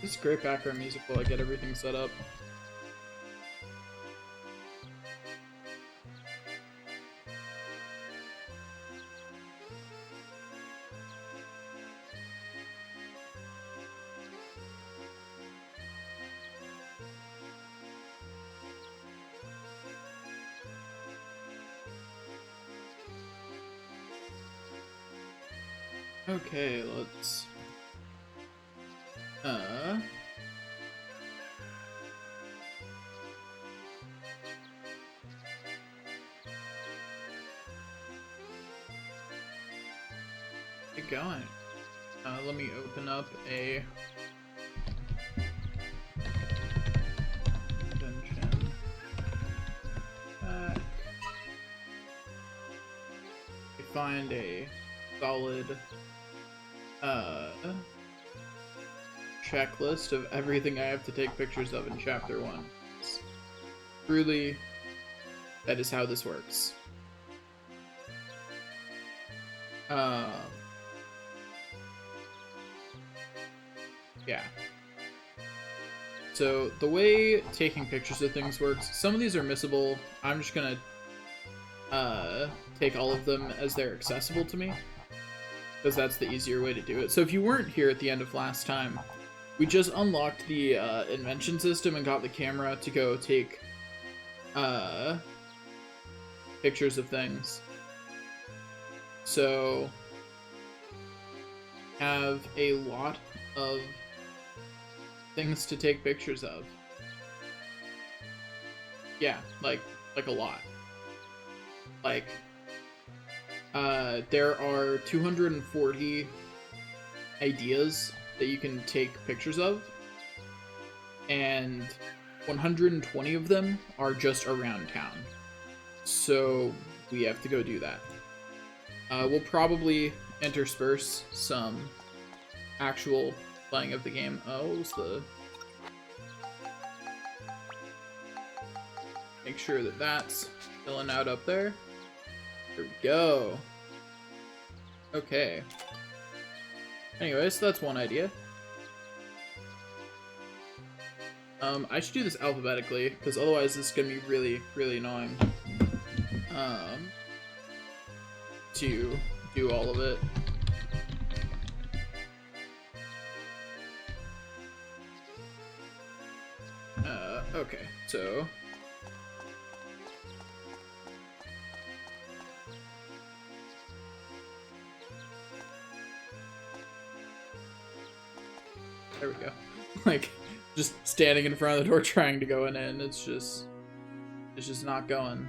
This is great background music while I get everything set up. Okay, let's get going. Let me open up a convention pack. Find a solid checklist of everything I have to take pictures of in chapter 1. Truly, that is how this works. Yeah. So, the way taking pictures of things works, some of these are missable. I'm just gonna take all of them as they're accessible to me, because that's the easier way to do it. So if you weren't here at the end of last time, we just unlocked the invention system and got the camera to go take pictures of things. So have a lot of things to take pictures of. Yeah, like a lot. Like, there are 240 ideas that you can take pictures of, and 120 of them are just around town. So we have to go do that. We'll probably intersperse some actual playing of the game. Oh, what was the... Make sure that that's filling out up there. There we go. Okay. Anyways, that's one idea. I should do this alphabetically, because otherwise this is going to be really, really annoying. To do all of it. Okay, so... There we go. Like, just standing in front of the door trying to go in, it's just not going.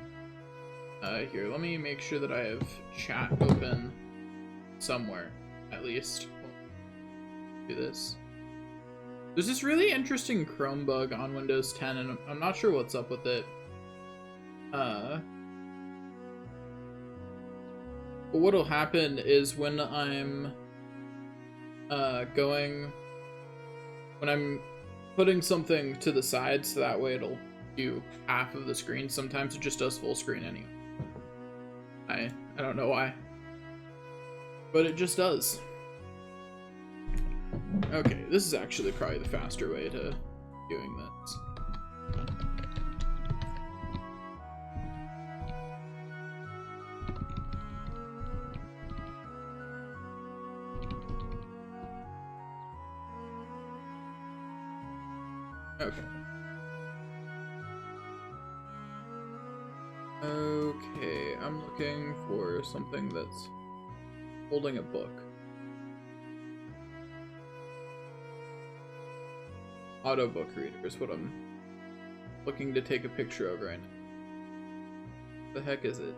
Here, let me make sure that I have chat open somewhere, at least. Do this. There's this really interesting Chrome bug on Windows 10, and I'm not sure what's up with it. But what'll happen is when I'm when I'm putting something to the side, so that way it'll do half of the screen. Sometimes it just does full screen anyway. I don't know why, but it just does. Okay, this is actually probably the faster way to doing this. Okay. Okay, I'm looking for something that's holding a book. Auto book reader is what I'm looking to take a picture of right now. The heck is it?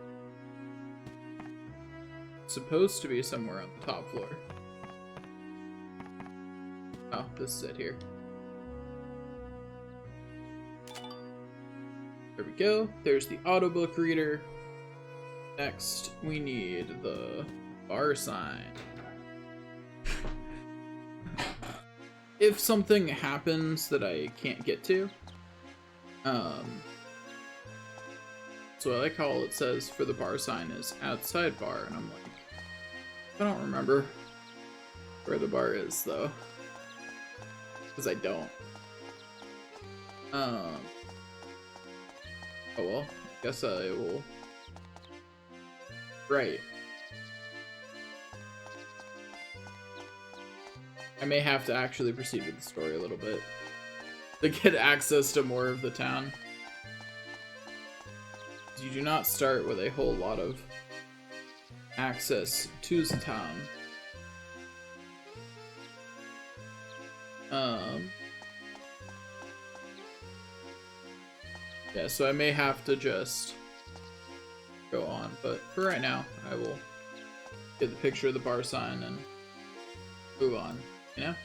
It's supposed to be somewhere on the top floor. Oh, this is it here. There we go. There's the auto book reader. Next, we need the bar sign. If something happens that I can't get to, so I like how all it says for the bar sign is outside bar, and I'm like, I don't remember where the bar is though. Because I don't. Oh well, I guess I will. Right. I may have to actually proceed with the story a little bit to get access to more of the town. You do not start with a whole lot of access to the town. Yeah, so I may have to just go on, but for right now, I will get the picture of the bar sign and move on, you know?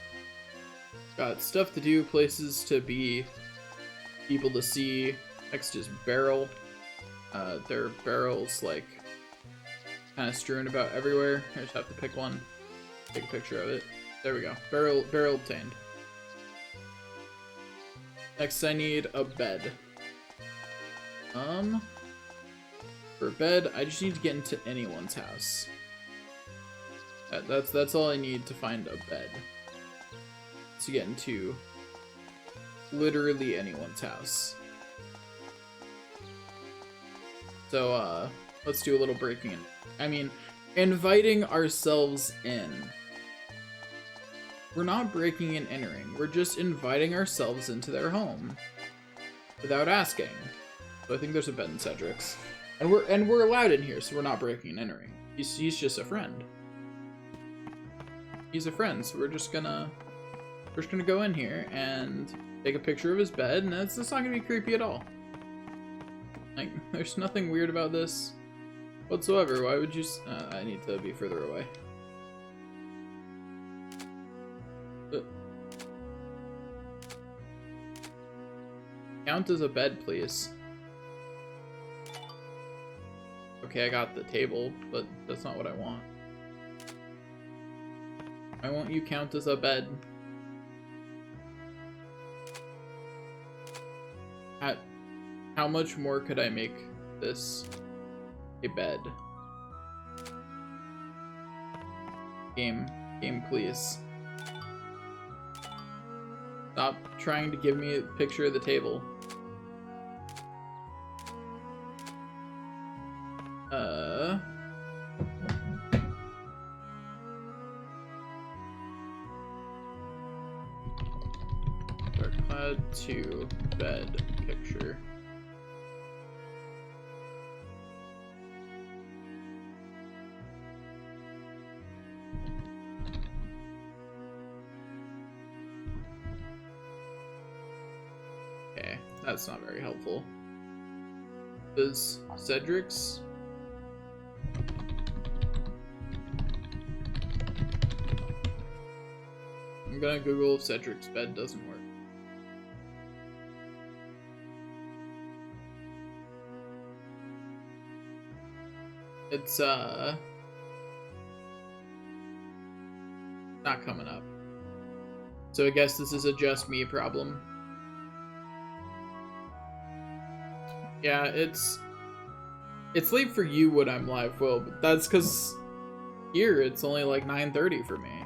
Got stuff to do, places to be, people to see. Next is Barrel. There are barrels, like, kind of strewn about everywhere. I just have to pick one, take a picture of it. There we go. Barrel obtained. Next, I need a bed. For a bed, I just need to get into anyone's house. That's all I need to find a bed. To get into literally anyone's house. So, let's do a little breaking in. I mean, inviting ourselves in. We're not breaking and entering. We're just inviting ourselves into their home without asking. So I think there's a bed in Cedric's, and we're allowed in here, so we're not breaking and entering. He's just a friend. He's a friend, so we're just gonna go in here and take a picture of his bed, and it's not gonna be creepy at all. Like, there's nothing weird about this whatsoever. Why would you? I need to be further away. Count as a bed, please. Okay, I got the table, but that's not what I want. Why won't you count as a bed? How much more could I make this a bed? Game, please. Stop trying to give me a picture of the table. Dark to bed picture. Okay, that's not very helpful. Does Cedric's? I'm gonna Google if Cedric's bed doesn't work. It's not coming up. So I guess this is a just me problem. Yeah, it's late for you when I'm live, Will, but that's because here it's only like 9:30 for me.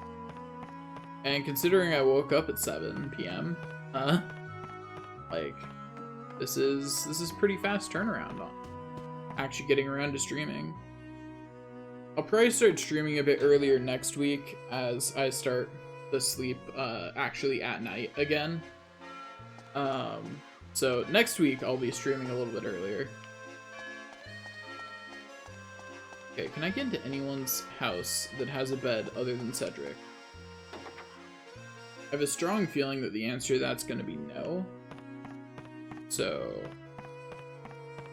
And considering I woke up at 7 p.m., like, this is pretty fast turnaround on actually getting around to streaming. I'll probably start streaming a bit earlier next week as I start to sleep actually at night again. So next week I'll be streaming a little bit earlier. Okay, can I get into anyone's house that has a bed other than Cedric? I have a strong feeling that the answer to that's gonna be no. So,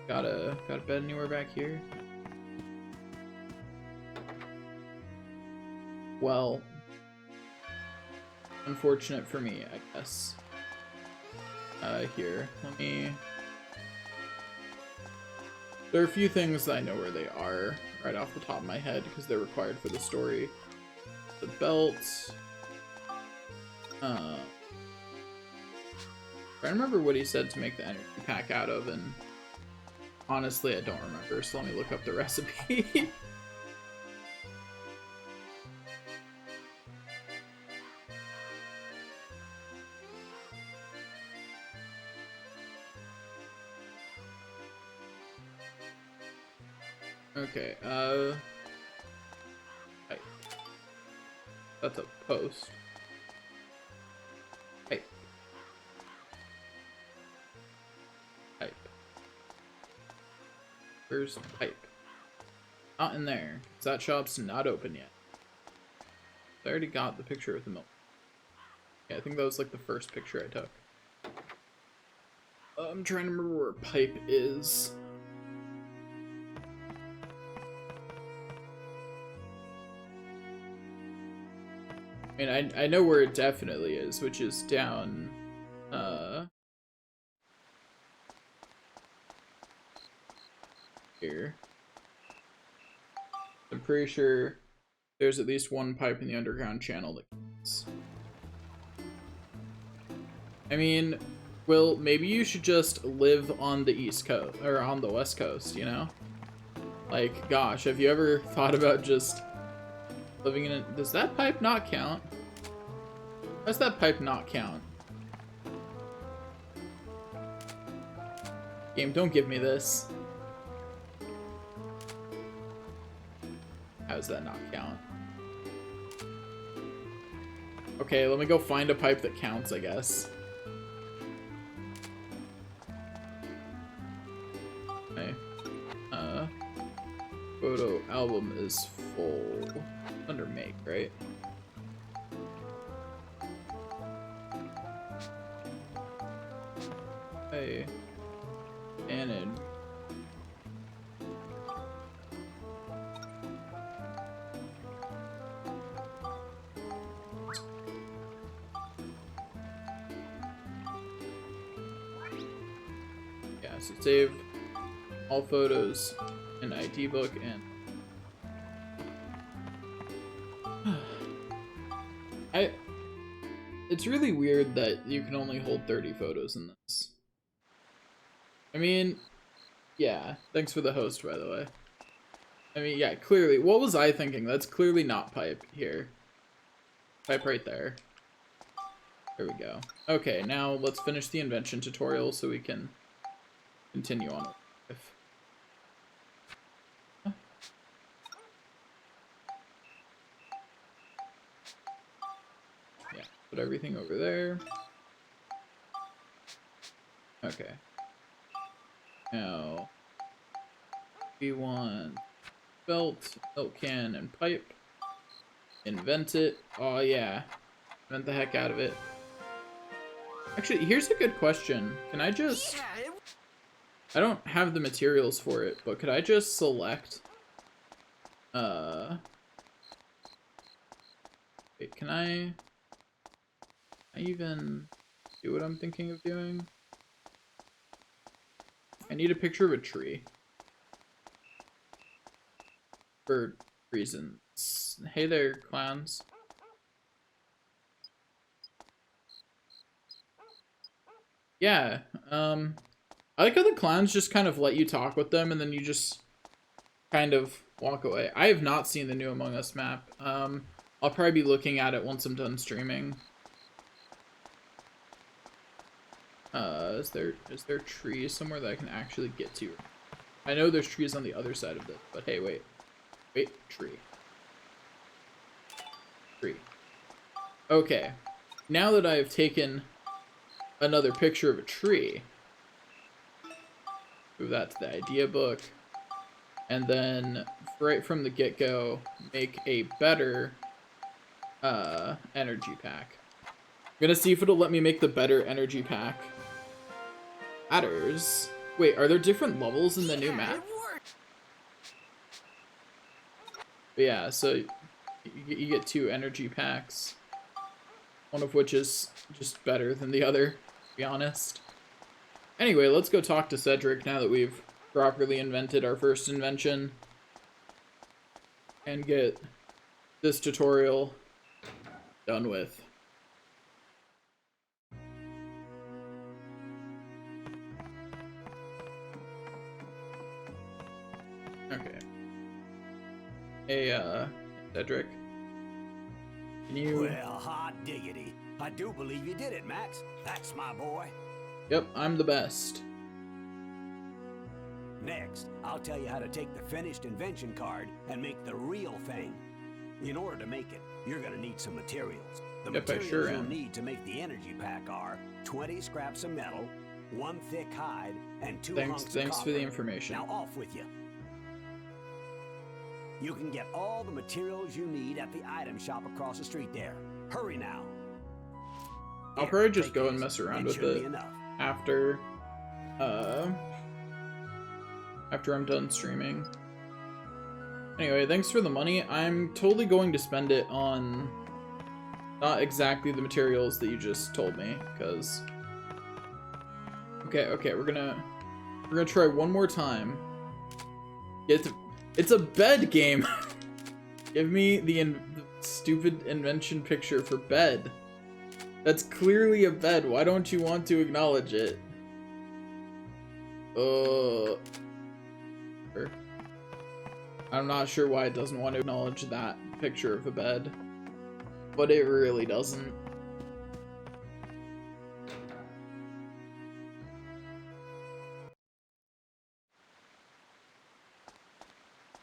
got a bed anywhere back here? Well, unfortunate for me, I guess. Here, let me... There are a few things that I know where they are right off the top of my head because they're required for the story. The belt. I remember what he said to make the energy pack out of, and honestly, I don't remember, so let me look up the recipe. Okay, pipe. That's a post. Pipe. Pipe. Where's pipe? Not in there. That shop's not open yet. I already got the picture of the milk. Yeah, I think that was like the first picture I took. I'm trying to remember where pipe is. I mean, I know where it definitely is, which is down, here. I'm pretty sure there's at least one pipe in the underground channel that counts. I mean, Will, maybe you should just live on the East Coast, or on the West Coast, you know? Like, gosh, have you ever thought about just living in it? Does that pipe not count? Does that pipe not count? Game, don't give me this. How does that not count? Okay, let me go find a pipe that counts, I guess. Okay. Photo album is full. Under make, right? Hey. Anid. Yeah, so save all photos in ID book and it's really weird that you can only hold 30 photos in this. I mean, yeah, thanks for the host, by the way. I mean, yeah, clearly, what was I thinking? That's clearly not pipe here. Pipe right there. There we go. Okay, now let's finish the invention tutorial so we can continue on with life. Yeah, put everything over there. Okay. Now, we want belt, milk can, and pipe. Invent it. Oh, yeah. Invent the heck out of it. Actually, here's a good question. Can I just... I don't have the materials for it, but could I just select... Wait, can I even do what I'm thinking of doing? I need a picture of a tree. For reasons. Hey there, clowns. Yeah, I like how the clowns just kind of let you talk with them and then you just kind of walk away. I have not seen the new Among Us map. I'll probably be looking at it once I'm done streaming. Is there trees somewhere that I can actually get to? I know there's trees on the other side of this, but hey, wait. Wait, tree. Tree. Okay. Now that I've taken another picture of a tree, move that to the idea book, and then right from the get-go, make a better energy pack. I'm gonna see if it'll let me make the better energy pack. Ladders. Wait, are there different levels in the new map? But yeah, so you get 2 energy packs. One of which is just better than the other, to be honest. Anyway, let's go talk to Cedric now that we've properly invented our first invention. And get this tutorial done with. Okay. Hey, Cedric. Can you... Well, hot diggity. I do believe you did it, Max. That's my boy. Yep, I'm the best. Next, I'll tell you how to take the finished invention card and make the real thing. In order to make it, you're gonna need some materials. The Yep, I materials sure you'll am. need to make the energy pack are 20 scraps of metal, 1 thick hide, and 2 hunks of Thanks copper. for the information. Now off with you. You can get all the materials you need at the item shop across the street there. Hurry now. I'll Here, probably just take go and these. mess around It with should it be enough. after I'm done streaming. Anyway, thanks for the money. I'm totally going to spend it on not exactly the materials that you just told me, because okay, we're gonna try one more time. It's a bed game. Give me the stupid invention picture for bed. That's clearly a bed. Why don't you want to acknowledge it? I'm not sure why it doesn't want to acknowledge that picture of a bed, but it really doesn't.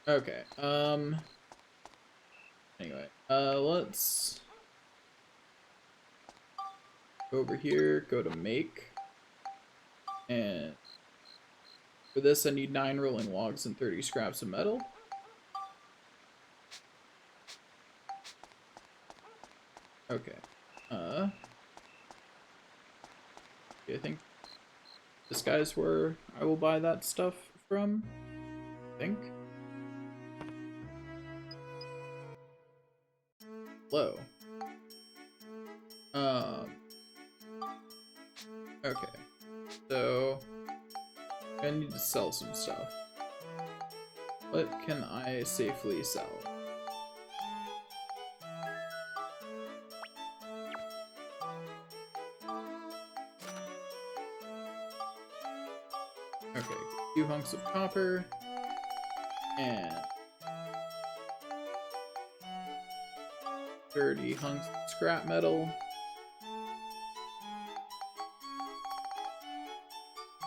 Okay, anyway, let's go over here, go to make, and for this I need 9 rolling logs and 30 scraps of metal. Okay, I think this guy's where I will buy that stuff from, I think. Hello. Okay, so I need to sell some stuff. What can I safely sell? Okay, a few hunks of copper and 30 hunks of scrap metal.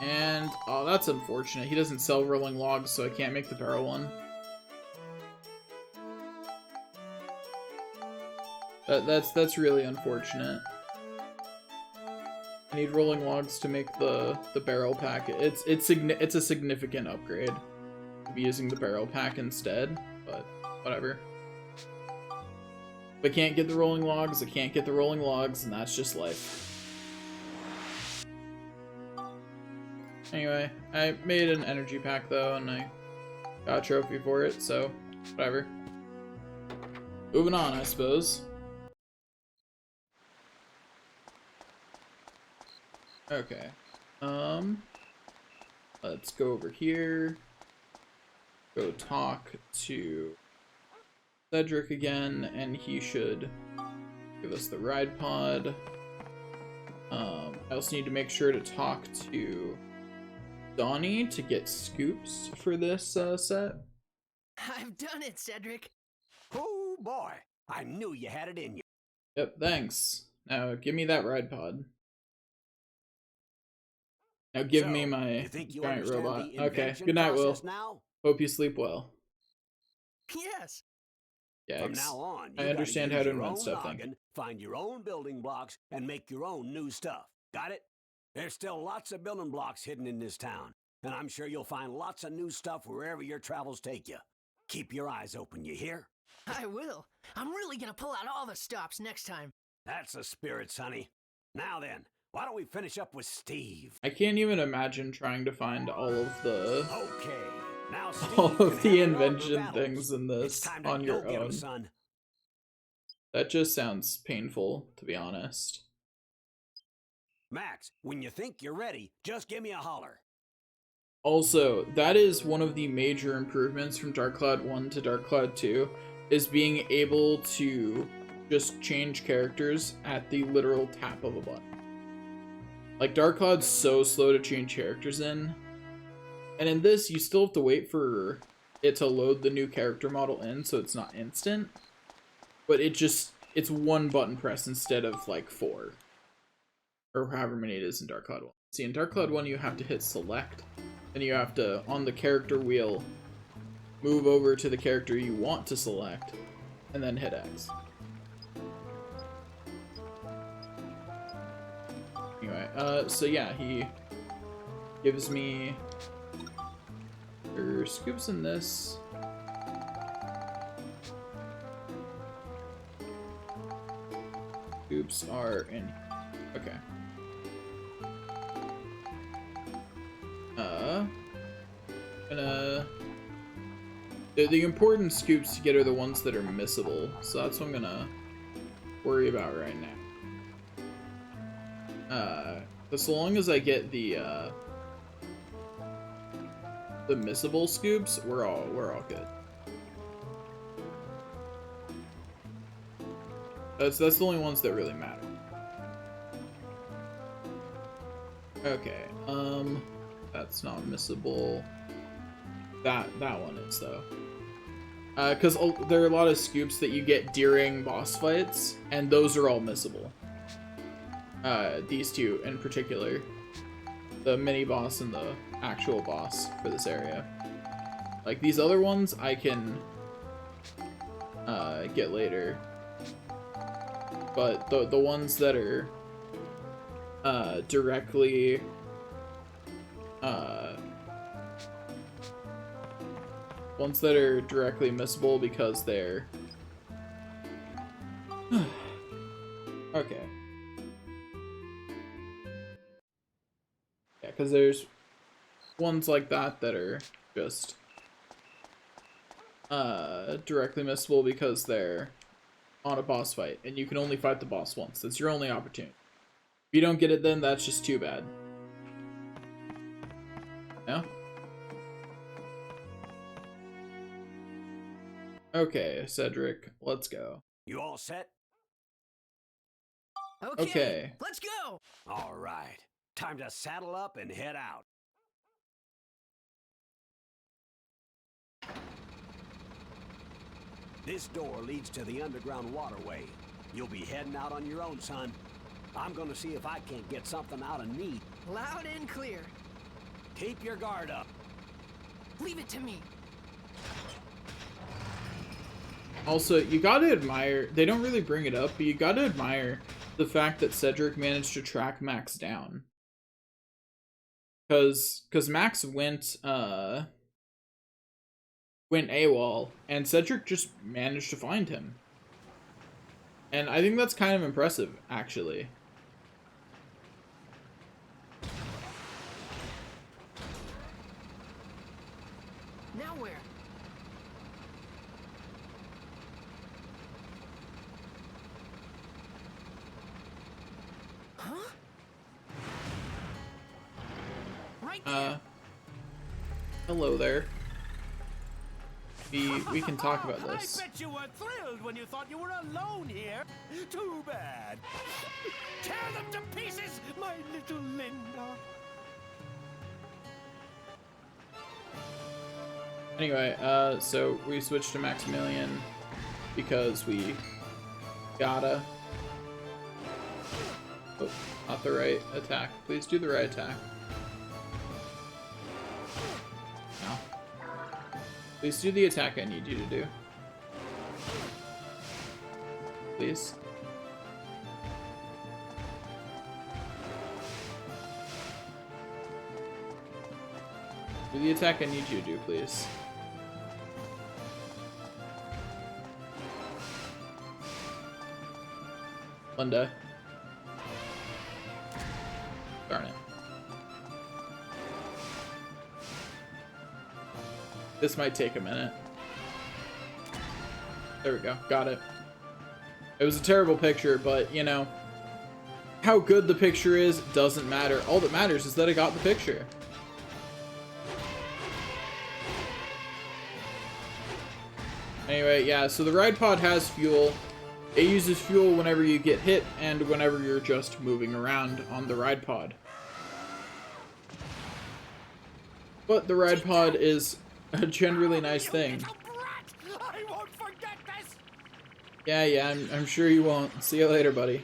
And, oh, that's unfortunate. He doesn't sell rolling logs, so I can't make the barrel one. That's really unfortunate. I need rolling logs to make the barrel pack. It's a significant upgrade to be using the barrel pack instead, but whatever. If I can't get the rolling logs, I can't get the rolling logs, and that's just life. Anyway, I made an energy pack though, and I got a trophy for it, so whatever. Moving on, I suppose. Okay. Let's go over here. Go talk to Cedric again, and he should give us the ride pod. I also need to make sure to talk to Donnie to get scoops for this set. I've done it, Cedric. Oh boy, I knew you had it in you. Yep, thanks. Now give me that ride pod. Now give me my you think you giant understand robot. the Okay, invention good night, Will. process now? Hope you sleep well. Yes. From Yikes. now on, I you understand gotta how to use your invent own stuff, thank you. noggin, find your own building blocks, and make your own new stuff. Got it? There's still lots of building blocks hidden in this town, and I'm sure you'll find lots of new stuff wherever your travels take you. Keep your eyes open, you hear? I will. I'm really gonna pull out all the stops next time. That's the spirit, Sonny. Now then, why don't we finish up with Steve? I can't even imagine trying to find all of the Okay, now Steve all can of the handle longer invention battles. things in It's this time to on go your get 'em, own. son. That just sounds painful, to be honest. Max, when you think you're ready, just give me a holler. Also, that is one of the major improvements from Dark Cloud 1 to Dark Cloud 2, is being able to just change characters at the literal tap of a button. Like, Dark Cloud's so slow to change characters in, and in this, you still have to wait for it to load the new character model in, so it's not instant, but it's one button press instead of, like, 4. Or however many it is in Dark Cloud 1. See, in Dark Cloud 1, you have to hit select and you have to, on the character wheel, move over to the character you want to select, and then hit X. Anyway, so yeah, he gives me... There are scoops in this. Scoops are in... Okay. The important scoops to get are the ones that are missable, so that's what I'm gonna worry about right now. But so long as I get the missable scoops, we're all good. That's the only ones that really matter. Okay, that's not missable. That one is though. Because there are a lot of scoops that you get during boss fights, and those are all missable. These two in particular. The mini boss and the actual boss for this area. Like these other ones I can get later. But the ones that are directly ones that are directly missable because they're okay. Yeah, because there's ones like that that are just directly missable because they're on a boss fight, and you can only fight the boss once. That's your only opportunity. If you don't get it then, that's just too bad. No? Okay, Cedric, let's go. You all set? Okay, let's go. All right. Time to saddle up and head out. This door leads to the underground waterway. You'll be heading out on your own, son. I'm gonna see if I can't get something out of Neat. Loud and clear. Keep your guard up. Leave it to me. Also, you gotta admire, they don't really bring it up, but you gotta admire the fact that Cedric managed to track Max down. Cause Max went AWOL, and Cedric just managed to find him. And I think that's kind of impressive, actually. Now where? Huh? Right there. Hello there. We can talk about this. I bet you were thrilled when you thought you were alone here. Too bad. Tear them to pieces, my little Linda. Anyway, so we switched to Maximilian because we gotta. Oh, not the right attack. Please do the right attack. No. Please do the attack I need you to do. Please. Do the attack I need you to do, please. Linda. Darn it. This might take a minute. There we go. Got it. It was a terrible picture, but, you know, how good the picture is doesn't matter. All that matters is that I got the picture. Anyway, yeah, so the ride pod has fuel. It uses fuel whenever you get hit and whenever you're just moving around on the ride pod. But the ride pod is a generally nice thing. I won't forget this. Yeah, I'm sure you won't. See you later, buddy.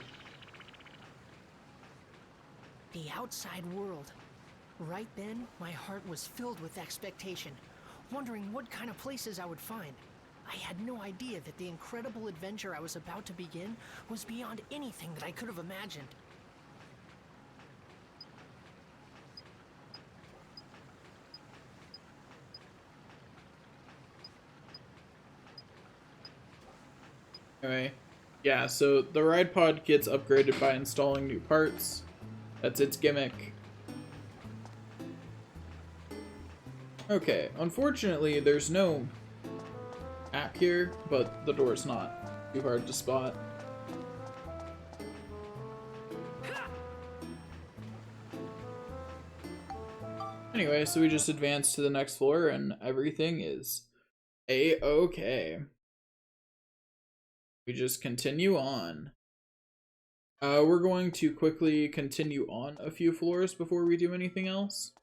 The outside world. Right then, my heart was filled with expectation, wondering what kind of places I would find. I had no idea that the incredible adventure I was about to begin was beyond anything that I could have imagined. Anyway, yeah, so the ride pod gets upgraded by installing new parts. That's its gimmick. Okay, unfortunately, there's no app here, but the door's not too hard to spot. Anyway, so we just advance to the next floor and everything is a-okay. We just continue on. We're going to quickly continue on a few floors before we do anything else.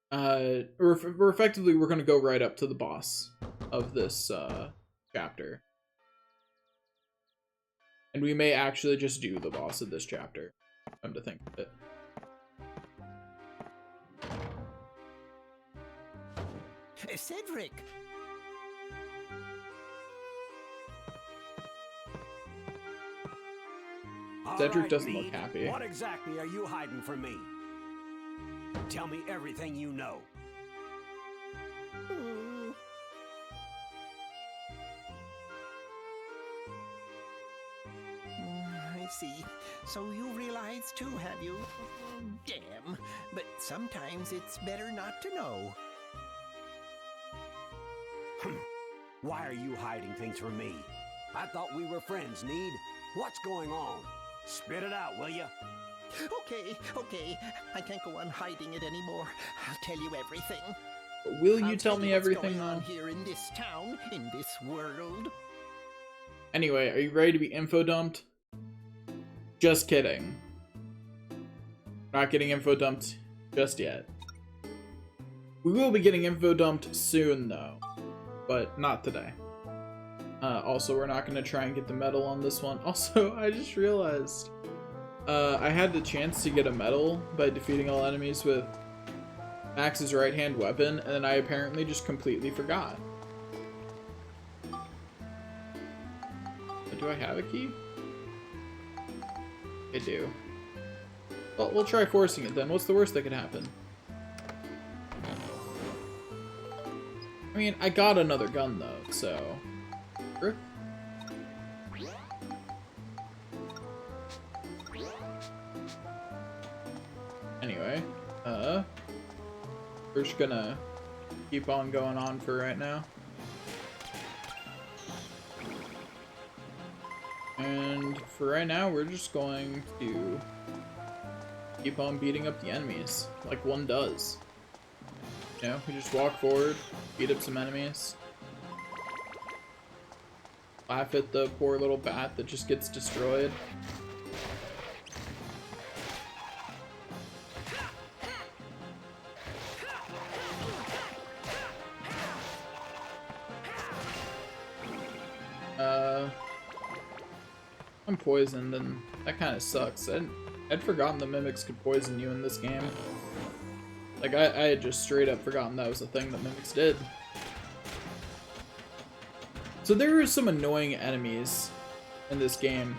We're going to go right up to the boss of this chapter. And we may actually just do the boss of this chapter, come to think of it. Cedric! Cedric doesn't Meade, look happy. What exactly are you hiding from me? Tell me everything you know. I see. So you realize too, have you? Damn. But sometimes it's better not to know. Why are you hiding things from me? I thought we were friends, Need. What's going on? Spit it out, will you? Okay. I can't go on hiding it anymore. I'll tell you everything. Will you I'll tell me everything, what's going on though? here in this town, in this world. Anyway, are you ready to be info dumped? Just kidding. Not getting info dumped just yet. We will be getting info dumped soon, though. But not today. Also, we're not going to try and get the medal on this one. Also, I just realized I had the chance to get a medal by defeating all enemies with Max's right-hand weapon, and then I apparently just completely forgot. But do I have a key? I do. Well, we'll try forcing it then. What's the worst that could happen? I mean, I got another gun though, so... Sure. Anyway, we're just gonna keep on going on for right now. And for right now, we're just going to keep on beating up the enemies, like one does. You know, we just walk forward, beat up some enemies. Laugh at the poor little bat that just gets destroyed. I'm poisoned, and that kind of sucks. I'd forgotten the mimics could poison you in this game. Like, I had just straight up forgotten that was a thing that mimics did. So there are some annoying enemies in this game.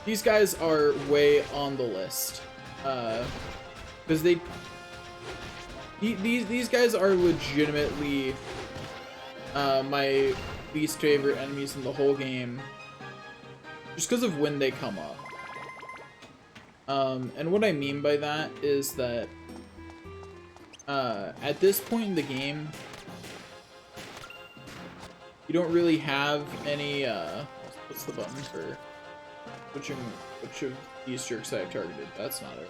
These guys are way on the list. Because these guys are legitimately my least favorite enemies in the whole game. Just because of when they come up. And what I mean by that is that at this point in the game, you don't really have any, what's the button for which of these jerks I have targeted? That's not it.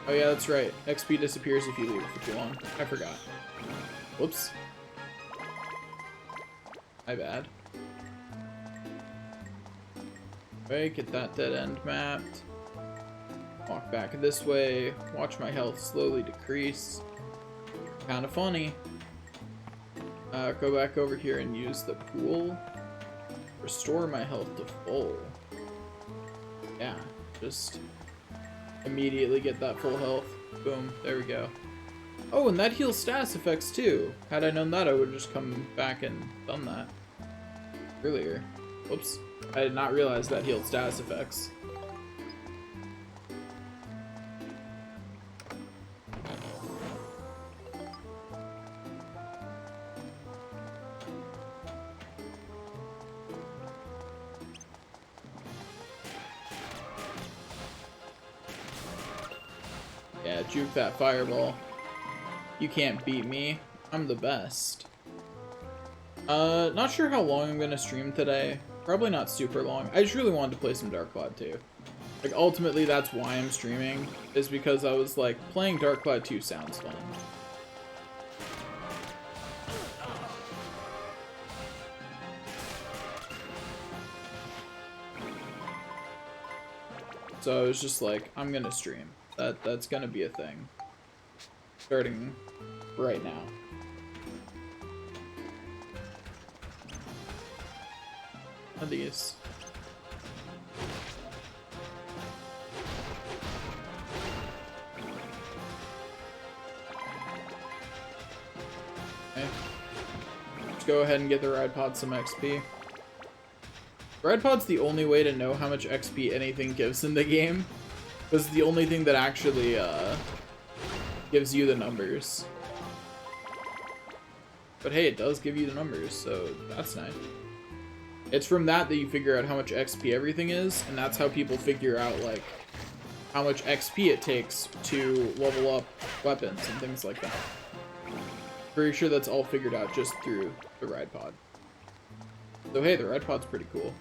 Oh yeah, that's right. XP disappears if you leave it for too long. I forgot. Whoops. My bad. Okay, get that dead end mapped. Walk back this way. Watch my health slowly decrease. Kind of funny. Go back over here and use the pool. Restore my health to full. Yeah, just immediately get that full health. Boom, there we go. Oh, and that heals status effects too. Had I known that, I would have just come back and done that earlier. Whoops, I did not realize that healed status effects. Yeah, juke that fireball. You can't beat me. I'm the best. Not sure how long I'm gonna stream today. Probably not super long. I just really wanted to play some Dark Cloud 2. Like, ultimately, that's why I'm streaming, is because I was like, playing Dark Cloud 2 sounds fun. So I was just like, I'm gonna stream. That's gonna be a thing. Starting right now. One of these. Okay. Let's go ahead and get the Ride Pod some XP. Ride Pod's the only way to know how much XP anything gives in the game. Because it's the only thing that actually gives you the numbers. But hey, it does give you the numbers, so that's nice. It's from that you figure out how much XP everything is, and that's how people figure out, like, how much XP it takes to level up weapons and things like that. Pretty sure that's all figured out just through the Ride Pod. So hey, the Ride Pod's pretty cool.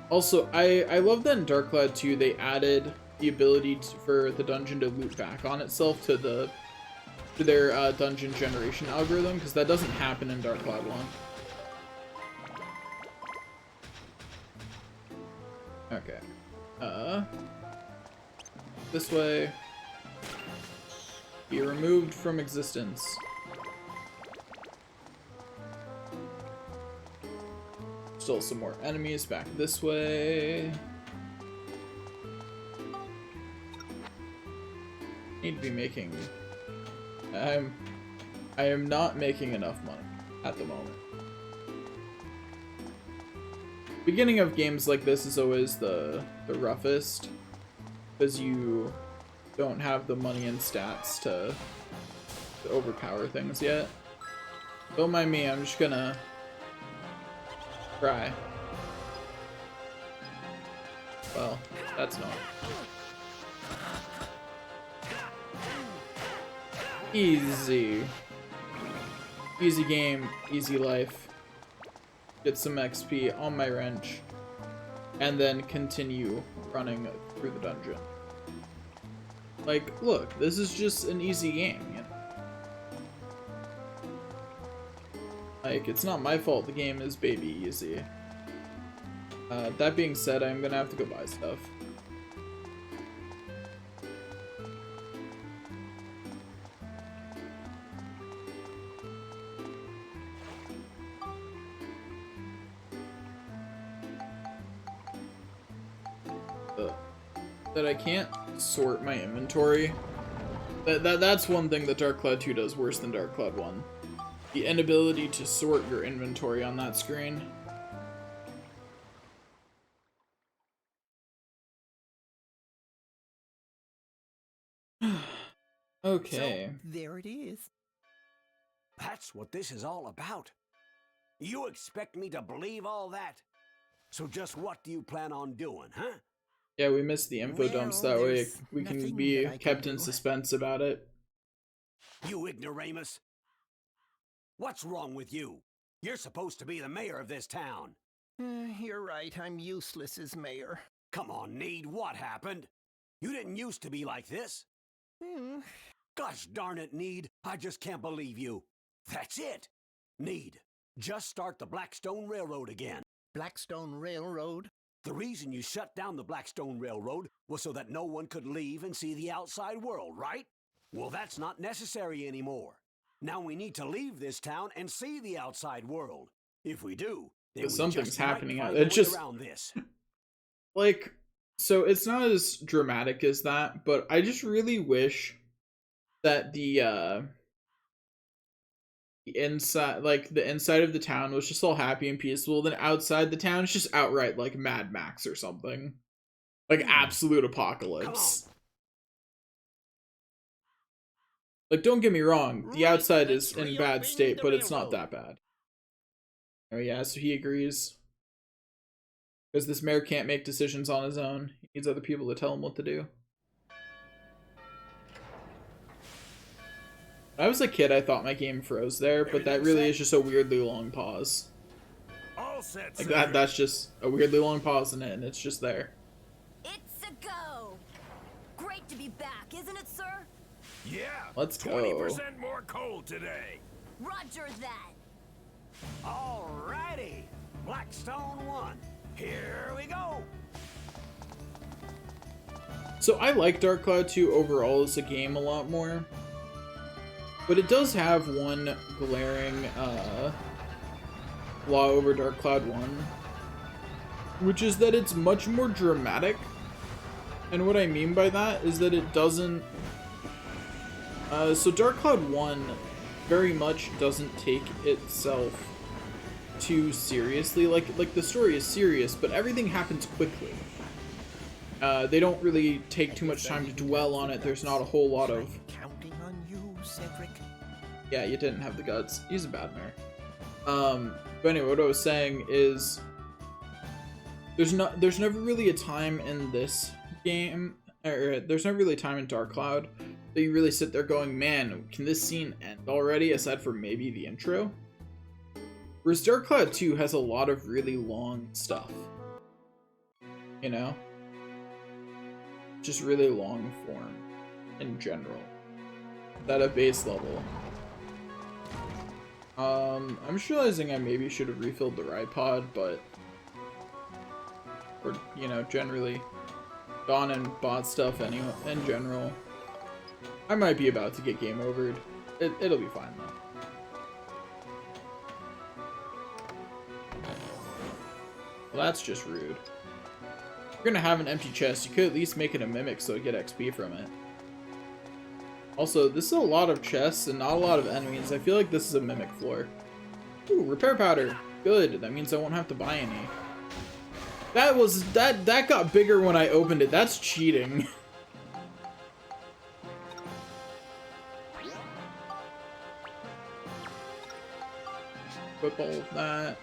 Also, I love that in Dark Cloud 2 they added the ability for the dungeon to loop back on itself to their dungeon generation algorithm, because that doesn't happen in Dark Cloud 1. Okay. This way. Be removed from existence. Still some more enemies back this way. Need to be making... I am not making enough money at the moment. Beginning of games like this is always the roughest, because you don't have the money and stats to overpower things yet. Don't mind me, I'm just gonna try. Well, that's not. Easy. Easy game, easy life. Get some XP on my wrench, and then continue running through the dungeon. Like, look, this is just an easy game, you know? Like, it's not my fault the game is baby easy. That being said, I'm gonna have to go buy stuff. That I can't sort my inventory. That's one thing that Dark Cloud 2 does worse than Dark Cloud 1. The inability to sort your inventory on that screen. Okay. So, there it is. That's what this is all about. You expect me to believe all that? So just what do you plan on doing, huh? Yeah, we missed the info dumps, that way there's we can nothing be that I can kept in do. suspense about it. You ignoramus. What's wrong with you? You're supposed to be the mayor of this town. You're right, I'm useless as mayor. Come on, Need, what happened? You didn't used to be like this. Hmm. Gosh darn it, Need, I just can't believe you. That's it. Need, just start the Blackstone Railroad again. Blackstone Railroad? The reason you shut down the Blackstone Railroad was so that no one could leave and see the outside world, right? Well, that's not necessary anymore. Now we need to leave this town and see the outside world. If we do, Then we Something's just might happening find out. a It's way just around this. like, so it's not as dramatic as that, but I just really wish that the inside, like the inside of the town was just all happy and peaceful, then outside the town it's just outright like Mad Max or something. Like absolute apocalypse. Like, don't get me wrong, the Right, outside is let's in bad reopen state, the but it's not railroad. that bad. Oh yeah, so he agrees. Because this mayor can't make decisions on his own. He needs other people to tell him what to do. When I was a kid, I thought my game froze there, but that really is just a weirdly long pause. All set, Like Cedric. that's just a weirdly long pause in it, and it's just there. It's a go! Great to be back, isn't it, sir? Yeah. Let's go. 20% more coal today. Roger that! Alrighty, Blackstone 1. Here we go. So I like Dark Cloud 2 overall as a game a lot more. But it does have one glaring flaw over Dark Cloud 1. Which is that it's much more dramatic. And what I mean by that is that it doesn't... so Dark Cloud 1 very much doesn't take itself too seriously. Like the story is serious, but everything happens quickly. They don't really take too much time to dwell on it. There's not a whole lot of... Counting on you, Cedric. Yeah, you didn't have the guts. He's a bad mayor. But anyway, what I was saying is... There's never really a time in this game, or there's never really a time in Dark Cloud that you really sit there going, man, can this scene end already, aside from maybe the intro? Whereas Dark Cloud 2 has a lot of really long stuff. You know? Just really long form, in general. At a base level. I'm just realizing I maybe should have refilled the ride pod, but... Or, you know, generally gone and bought stuff anyway, in general. I might be about to get game overed. It'll be fine, though. Well, that's just rude. If you're gonna have an empty chest, you could at least make it a mimic so I get XP from it. Also, this is a lot of chests and not a lot of enemies. I feel like this is a mimic floor. Ooh, repair powder. Good. That means I won't have to buy any. That got bigger when I opened it. That's cheating. Equip all of that.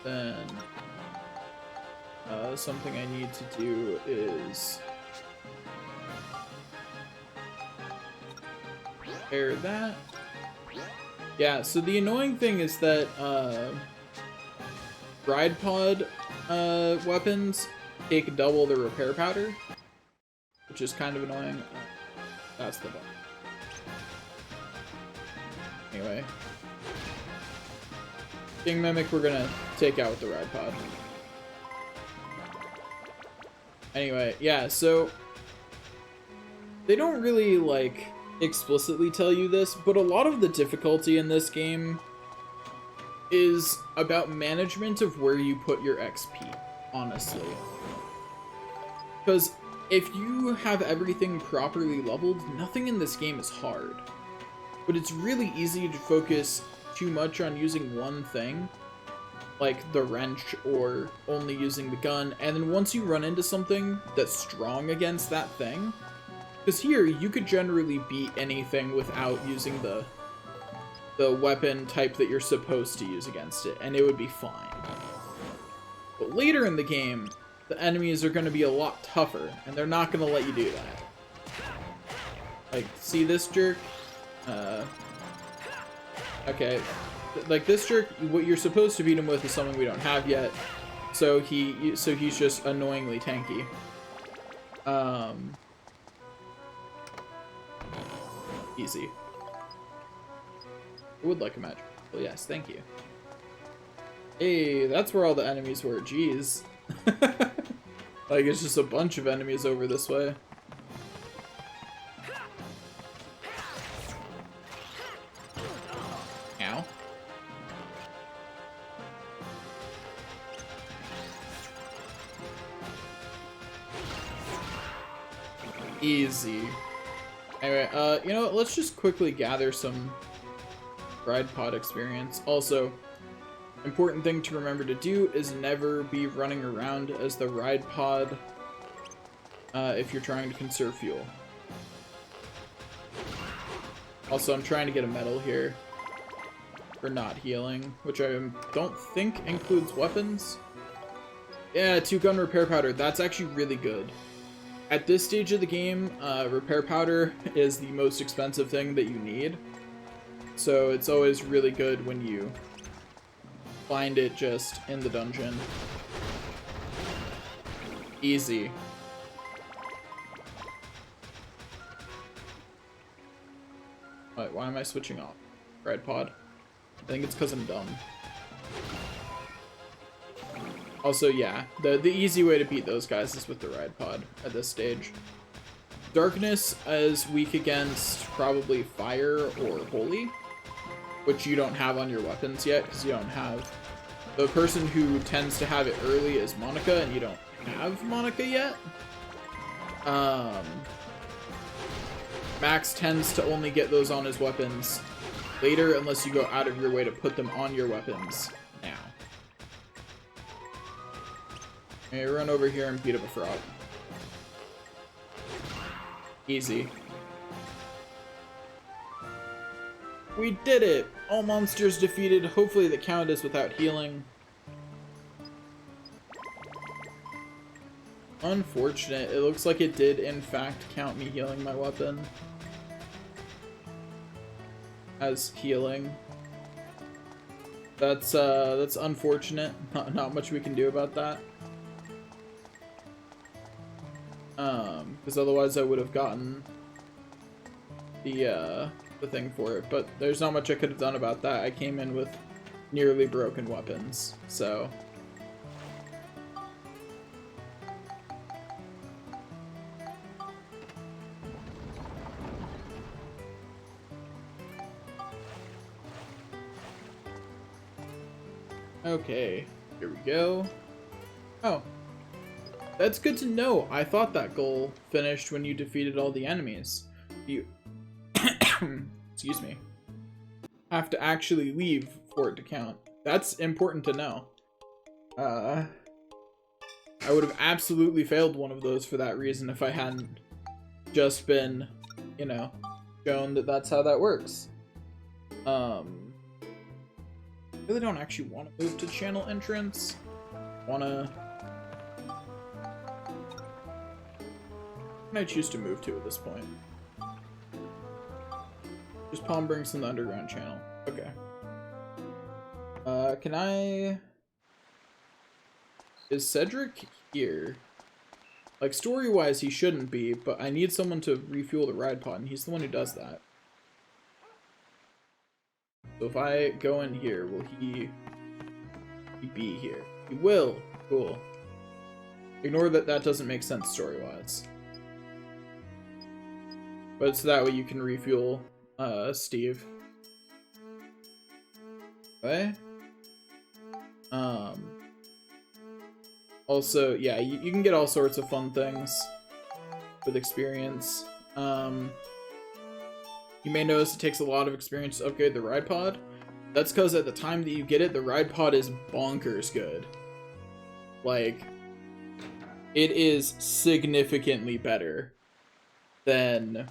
Then something I need to do is repair that. Yeah, so the annoying thing is that ride pod weapons take double the repair powder, which is kind of annoying. That's the button. Anyway, King Mimic we're gonna take out with the ride pod. Anyway, yeah, so they don't really like explicitly tell you this, but a lot of the difficulty in this game is about management of where you put your XP, honestly. Because if you have everything properly leveled, nothing in this game is hard. But it's really easy to focus too much on using one thing, like the wrench or only using the gun, and then once you run into something that's strong against that thing, because here you could generally beat anything without using the weapon type that you're supposed to use against it, and it would be fine. But later in the game, the enemies are going to be a lot tougher, and they're not going to let you do that. Like, see this jerk? Okay. Like, this jerk, what you're supposed to beat him with is something we don't have yet, so he's just annoyingly tanky. Easy. I would like a magic. Well, yes, thank you. Hey, that's where all the enemies were. Jeez. Like, it's just a bunch of enemies over this way. Ow. Easy. Anyway, you know what? Let's just quickly gather some ride pod experience. Also, important thing to remember to do is never be running around as the ride pod if you're trying to conserve fuel. Also, I'm trying to get a medal here for not healing, which I don't think includes weapons. Yeah, 2 gun repair powder. That's actually really good. At this stage of the game, repair powder is the most expensive thing that you need. So it's always really good when you find it just in the dungeon. Easy. Wait, why am I switching off? Ride pod? I think it's because I'm dumb. Also, yeah, the easy way to beat those guys is with the ride pod at this stage. Darkness is weak against probably fire or holy, which you don't have on your weapons yet because you don't have... The person who tends to have it early is Monica, and you don't have Monica yet. Max tends to only get those on his weapons later unless you go out of your way to put them on your weapons now. Okay, run over here and beat up a frog. Easy. We did it! All monsters defeated. Hopefully that counted as without healing. Unfortunate. It looks like it did in fact count me healing my weapon as healing. That's unfortunate. Not much we can do about that. Because otherwise I would have gotten the thing for it, but there's not much I could have done about that. I came in with nearly broken weapons, so... Okay, here we go. Oh. That's good to know. I thought that goal finished when you defeated all the enemies. You... Excuse me. Have to actually leave for it to count. That's important to know. I would have absolutely failed one of those for that reason if I hadn't just been, you know, shown that that's how that works. I really don't actually want to move to channel entrance. Wanna... What can I choose to move to at this point? Just Palm Brinks in the underground channel. Okay. Can I... Is Cedric here? Like, story-wise, he shouldn't be, but I need someone to refuel the ride pod, and he's the one who does that. So if I go in here, will he be here? He will. Cool. Ignore that that doesn't make sense story-wise. But so that way you can refuel Steve. Okay. Also, yeah, you can get all sorts of fun things with experience. You may notice it takes a lot of experience to upgrade the ride pod. That's because at the time that you get it, the ride pod is bonkers good. Like, it is significantly better than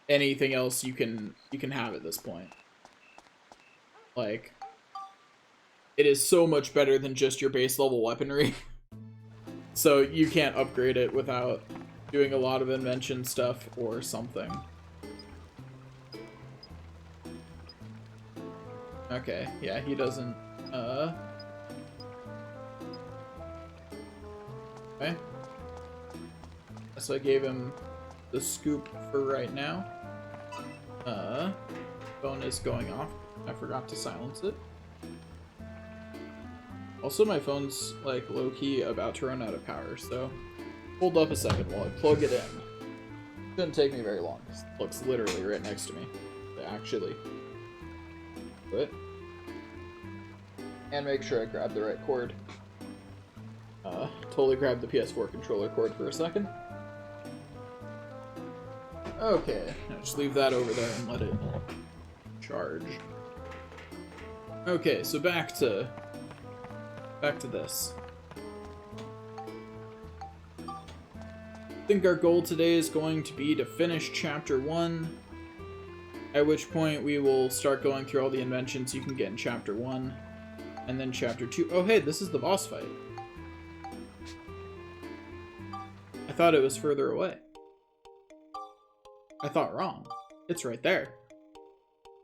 anything else you can have at this point. Like, it is so much better than just your base level weaponry. So you can't upgrade it without doing a lot of invention stuff or something. Okay, yeah, he doesn't, Okay. So I gave him the scoop for right now. Phone is going off. I forgot to silence it. Also, my phone's, like, low-key about to run out of power, so hold up a second while I plug it in. Shouldn't take me very long. It looks literally right next to me. Actually. But... And make sure I grab the right cord. Totally grabbed the PS4 controller cord for a second. Okay, now just leave that over there and let it charge. Okay, so back to this. I think our goal today is going to be to finish Chapter 1, at which point we will start going through all the inventions you can get in Chapter 1, and then Chapter 2. Oh hey, this is the boss fight. I thought it was further away. I thought wrong. It's right there.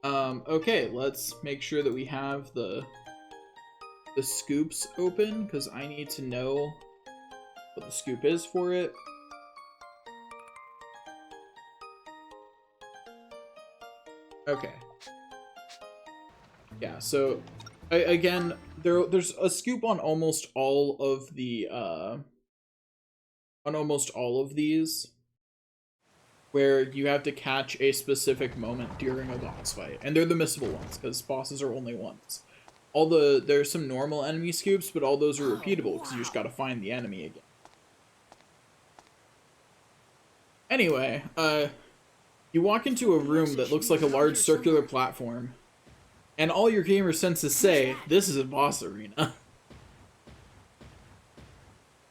Okay, let's make sure that we have the scoops open, because I need to know what the scoop is for it. Okay. Yeah, so again, there's a scoop on almost all of the these, where you have to catch a specific moment during a boss fight, and they're the missable ones because bosses are only once. There's some normal enemy scoops, but all those are repeatable because you just gotta find the enemy again. Anyway, you walk into a room that looks like a large circular platform, and all your gamer senses say, this is a boss arena.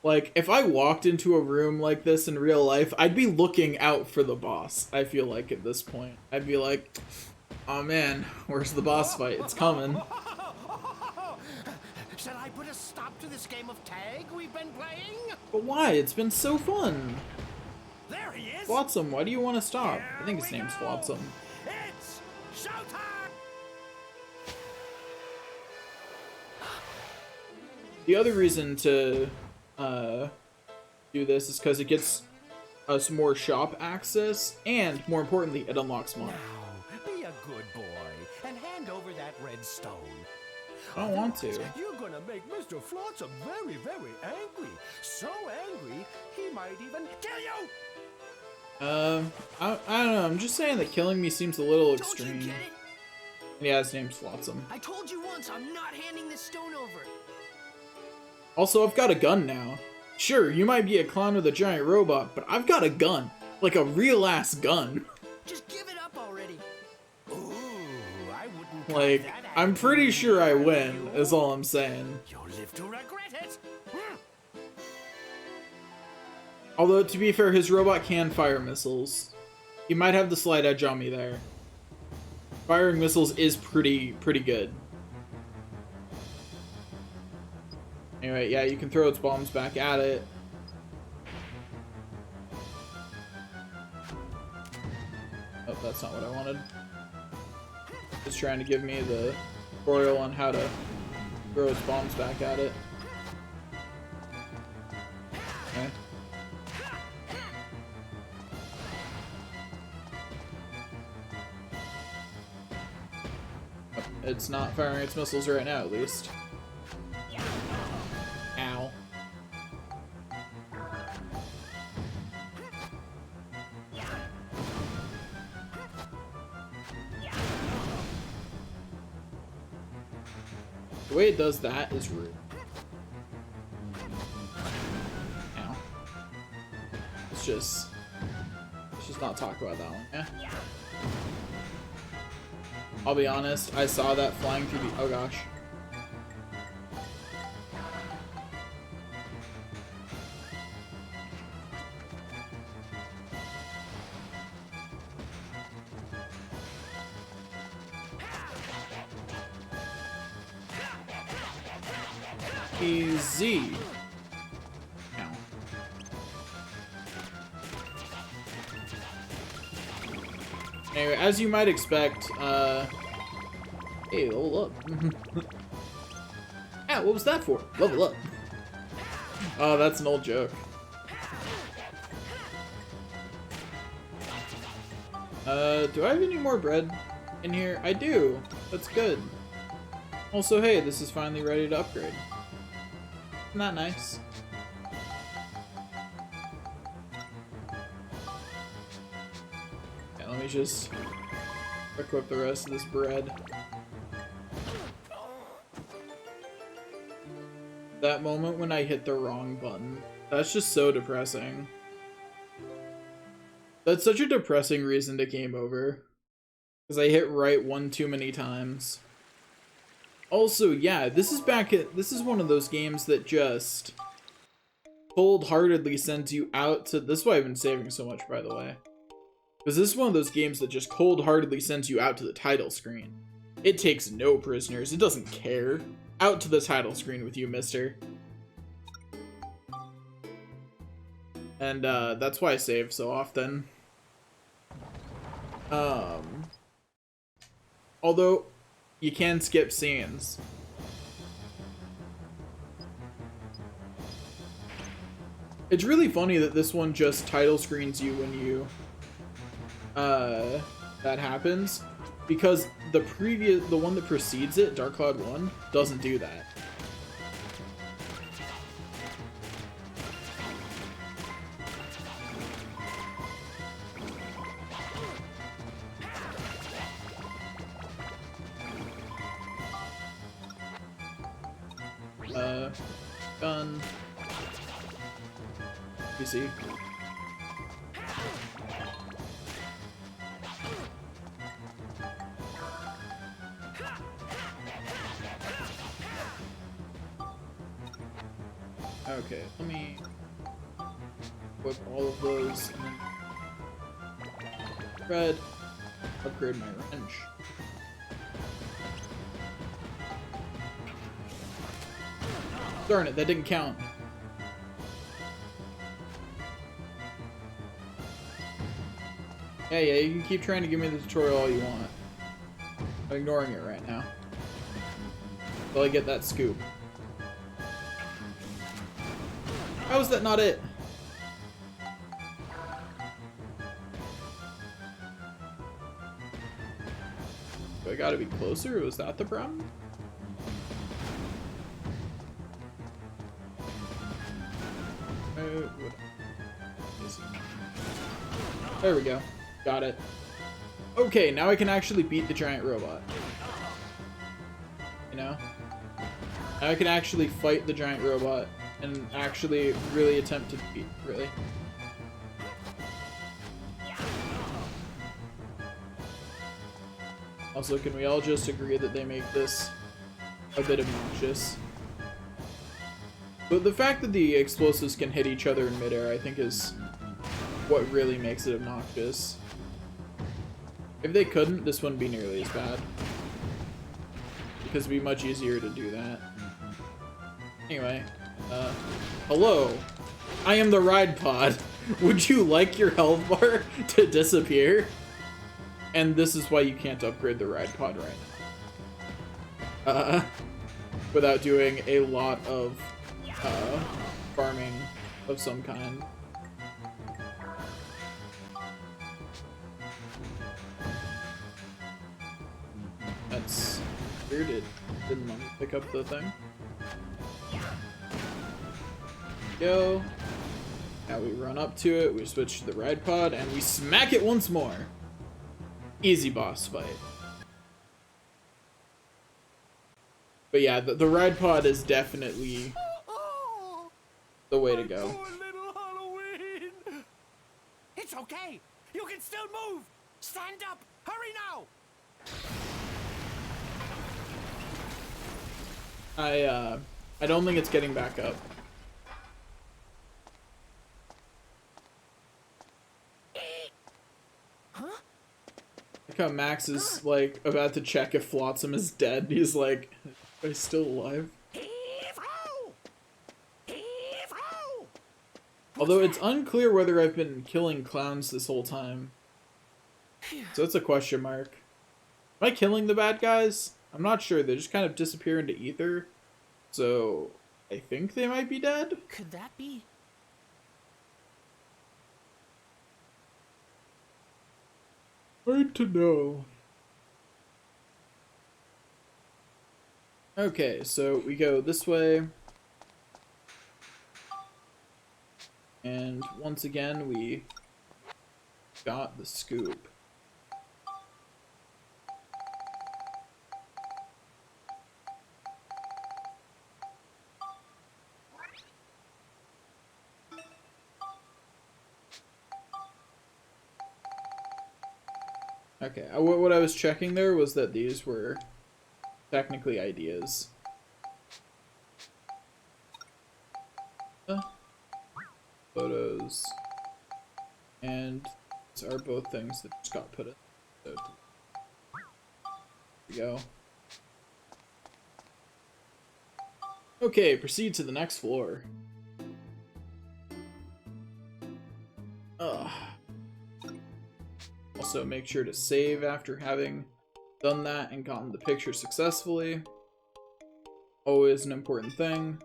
Like, if I walked into a room like this in real life, I'd be looking out for the boss, I feel like, at this point. I'd be like, oh man, where's the boss fight? It's coming. Shall I put a stop to this game of tag we've been playing? But why? It's been so fun. There he is! Flotsam, why do you want to stop? Here I think his we name's go. Flotsam. It's showtime! The other reason to do this is because it gets us more shop access, and more importantly, it unlocks money. Now, be a good boy and hand over that red stone. I don't want to. Otherwise, you're gonna make Mr. Flotsam very, very angry. So angry, he might even kill you! I don't know, I'm just saying that killing me seems a little Don't you extreme. get it? Yeah, his name's Flotsam. I told you once, I'm not handing this stone over. Also, I've got a gun now. Sure, you might be a clown with a giant robot, but I've got a gun. Like a real-ass gun. Just give it up already. Ooh, I wouldn't Like, cut that I'm out. pretty sure I win, is all I'm saying. You'll live to regret it. Although, to be fair, his robot can fire missiles. He might have the slight edge on me there. Firing missiles is pretty good. Anyway, yeah, you can throw its bombs back at it. Oh, that's not what I wanted. It's trying to give me the tutorial on how to throw its bombs back at it. Okay. Oh, it's not firing its missiles right now, at least. Ow. The way it does that is rude. Ow. Let's just not talk about that one, yeah? I'll be honest, I saw that flying through the... Oh gosh. Easy. Ow. Anyway, as you might expect, hey, level up. Ah, what was that for? Level up. Oh, that's an old joke. Do I have any more bread in here? I do. That's good. Also, hey, this is finally ready to upgrade. Isn't that nice? Yeah, let me just equip the rest of this bread. That moment when I hit the wrong button, that's just so depressing. That's such a depressing reason to game over. Because I hit right one too many times. Also, yeah, this is one of those games that just cold-heartedly sends you out to... This is why I've been saving so much, by the way. Because this is one of those games that just cold-heartedly sends you out to the title screen. It takes no prisoners. It doesn't care. Out to the title screen with you, mister. And that's why I save so often. Although, you can skip scenes. It's really funny that this one just title screens you when you that happens, because the one that precedes it, Dark Cloud 1, doesn't do that. Gun. PC. Okay, let me whip all of those and then red, upgrade my wrench. Darn it, that didn't count. Yeah, you can keep trying to give me the tutorial all you want. I'm ignoring it right now. Until I get that scoop. How is that not it? Do I gotta be closer? Was that the problem? There we go. Got it. Okay, now I can actually beat the giant robot. You know? Now I can actually fight the giant robot and actually really attempt to beat, really. Also, can we all just agree that they make this a bit obnoxious? But the fact that the explosives can hit each other in midair, I think, is what really makes it obnoxious. If they couldn't, this wouldn't be nearly as bad. Because it'd be much easier to do that. Anyway, hello. I am the ride pod. Would you like your health bar to disappear? And this is why you can't upgrade the ride pod right now. Without doing a lot of farming of some kind. That's weird. It didn't let me pick up the thing. Go. Now we run up to it, we switch to the ride pod, and we smack it once more. Easy boss fight. But yeah, the ride pod is definitely the way to go. Poor little Halloween. It's okay. You can still move. Stand up. Hurry now. I don't think it's getting back up. Huh? Look how Max is like about to check if Flotsam is dead. He's like, "Are you still alive?" Although it's unclear whether I've been killing clowns this whole time. So it's a question mark. Am I killing the bad guys? I'm not sure. They just kind of disappear into ether. So I think they might be dead. Could that be? Hard to know. Okay, so we go this way. And once again, we got the scoop. Okay, what I was checking there was that these were technically ideas. Photos. And these are both things that just got put in. So, there we go. Okay, proceed to the next floor. Ugh. Also, make sure to save after having done that and gotten the picture successfully. Always an important thing.